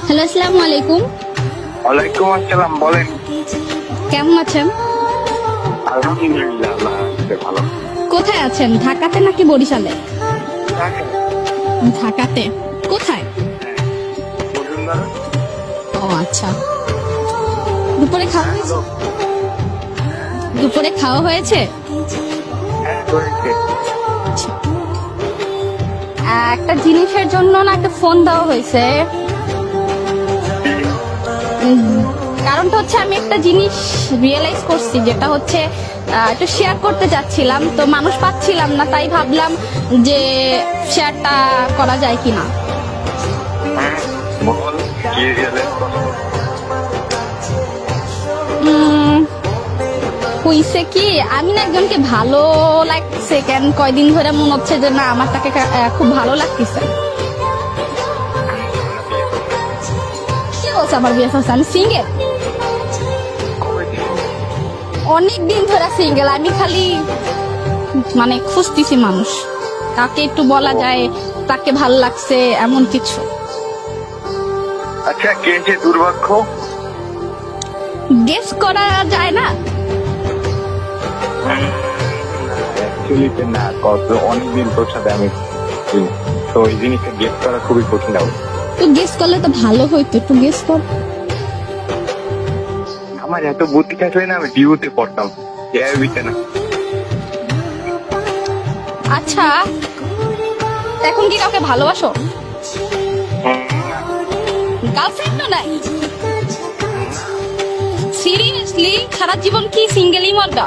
Hello, আসসালামু আলাইকুম। ওয়ালাইকুম আসসালাম। বলেন, কেমন আছেন? আলহামদুলিল্লাহ, ভালো। কোথায় আছেন, ঢাকাতে নাকি বরিশালে? ঢাকাতে। কোথায়? ও আচ্ছা। দুপুরে খাওয়া হয়েছে? দুপুরে খাওয়া হয়েছে? আচ্ছা। একটা জিনিসের জন্য না একটা ফোন দেওয়া হয়েছে। কারণটা হচ্ছে আমি একটা জিনিস রিয়েলাইজ করছি, যেটা হচ্ছে একটু শেয়ার করতে চাচ্ছিলাম, তো মানুষ পাচ্ছিলাম না, তাই ভাবলাম যে শেয়ারটা করা যায় কিনা। হইছে কি, আমি না একজনকে ভালো লাগছে, কেন কয়দিন ধরে মনে হচ্ছে যে না আমার তাকে খুব ভালো লাগতেছে। কি বলছে আমার বিয়ে হচ্ছে? আমি সিঙ্গেল, অনেক দিন ধরে সিঙ্গেল। আমি খালি মানে খুঁজতেছি মানুষ, তাকে একটু বলা যায় তাকে ভাল লাগছে এমন কিছু। আচ্ছা, কে যে দুর্ভাগ্য গেস করা যায় না? না, কত অনেকদিন তোর সাথে আমি, তো এই জিনিসটা গেস করা খুবই কঠিন হবে। তো গেস করলে তো ভালো হইতো, একটু গেস কর। আমার এত বুদ্ধি থাকলে না আমি ডিউতে পড়তাম, না। আচ্ছা, এখন কি কাউকে ভালোবাসো? গার্লফ্রেন্ড নাই? সিরিয়াসলি সারা জীবন কি সিঙ্গেলই মরবা?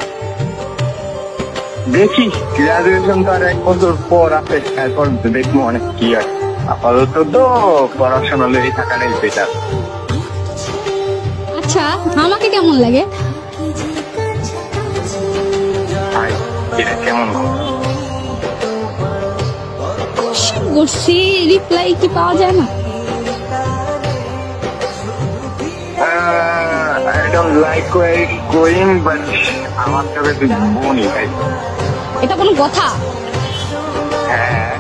দেখি, গ্রাজুয়েশন তো আর 1 বছর পর আছে, তারপর দেখবো অনেক কি হয়। আপাতত তো পড়াশোনা লেগে থাকাটাই বেটার। আচ্ছা, আমাকে কেমন লাগে? এটা কেমন করছি, রিপ্লাই কি পাওয়া যায় না? I don't like where it's going, but আমার কাছে তুই বোনই ভাই। এটা কোনো কথা? হ্যাঁ,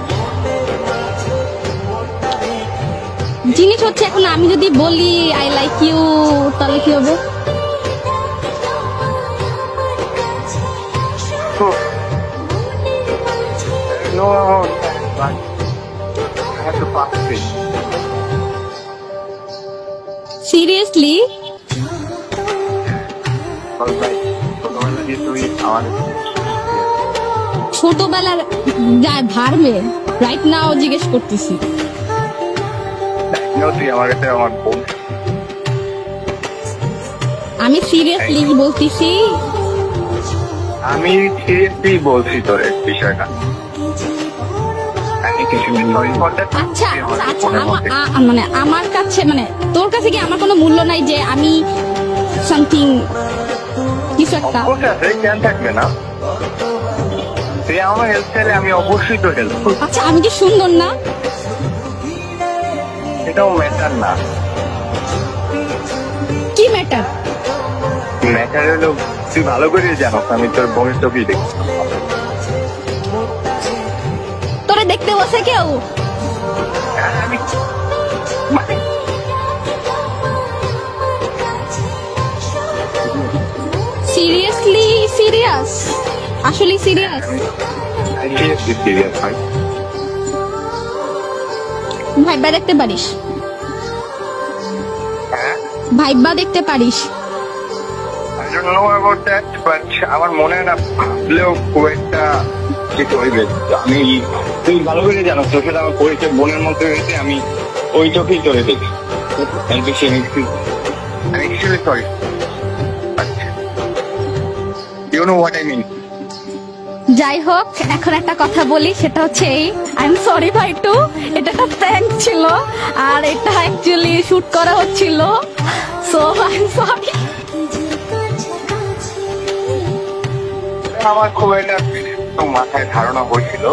জিনিস হচ্ছে এখন আমি যদি বলি আই লাইক ইউ, তাহলে কি হবে? no, but I have to pass it. Seriously? ছোটবেলা দিয়ে তুই আমার ছোটবেলার যায় ভারবে, রাইট নাও জিজ্ঞেস করতেছি। তুই আমার কাছে আমার বোন। আমি সিরিয়াসলি বলতেছি। আমি সিরিয়াসলি বলছি তোর বিষয়টা। আচ্ছা আচ্ছা, মানে আমার কাছে, মানে তোর কাছে কি আমার কোনো মূল্য নাই যে আমি সামথিং কিছু একটা? কেন থাকবে না? তুই আমার হেল্প চাইলে আমি অবশ্যই তো হেল্প করব। আচ্ছা, আমি কি সুন্দর না? এটাও ম্যাটার না। কি ম্যাটার? ম্যাটার হলো তুই ভালো করে জানোস আমি তোর বোনের ছবি দেখছি। তোরে দেখতে বসে কেউ? Seriously serious? আসলে সিরিয়াস? সিরিয়াস ভাই। ভাইবা দেখতে পারিস? ভাইবা দেখতে পারিস? I don't know about that, but আমার মনে হয় না ভাবলেও খুব একটা কিছু হইবে। আমি তুই ভালো করে জানো তোর সাথে আমার পরিচয় বোনের মধ্যে হয়েছে, আমি ওই চোখেই চলে দেখি। I'm extremely sorry. You know what I mean? যাই হোক, এখন একটা কথা বলি, সেটা হচ্ছে এই, আই এম সরি ভাই টু, এটা একটা প্র্যাঙ্ক ছিল আর এটা অ্যাকচুয়ালি শুট করা হচ্ছিল, সো আই এম সরি। আমার খুব একটা মাথায় ধারণা হয়েছিল,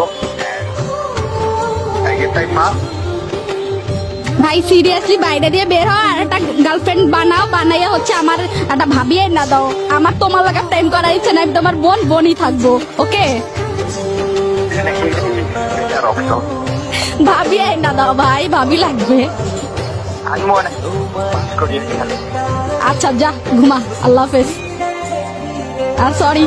ভাই সিরিয়াসলি বাইরে দিয়ে বের হয় আর একটা গার্লফ্রেন্ড বানাও, বানাইয়া হচ্ছে আমার একটা ভাবিয়ে না দাও। আমার তোমার লাগা টাইম করা ইচ্ছে না, আমি তোমার বোন বোনই থাকবো, ওকে? ভাবিয়ে না দাও ভাই, ভাবি লাগবে। আমি মনে পাস করি। আচ্ছা যা ঘুমা, আল্লাহ হাফেজ। আর সরি।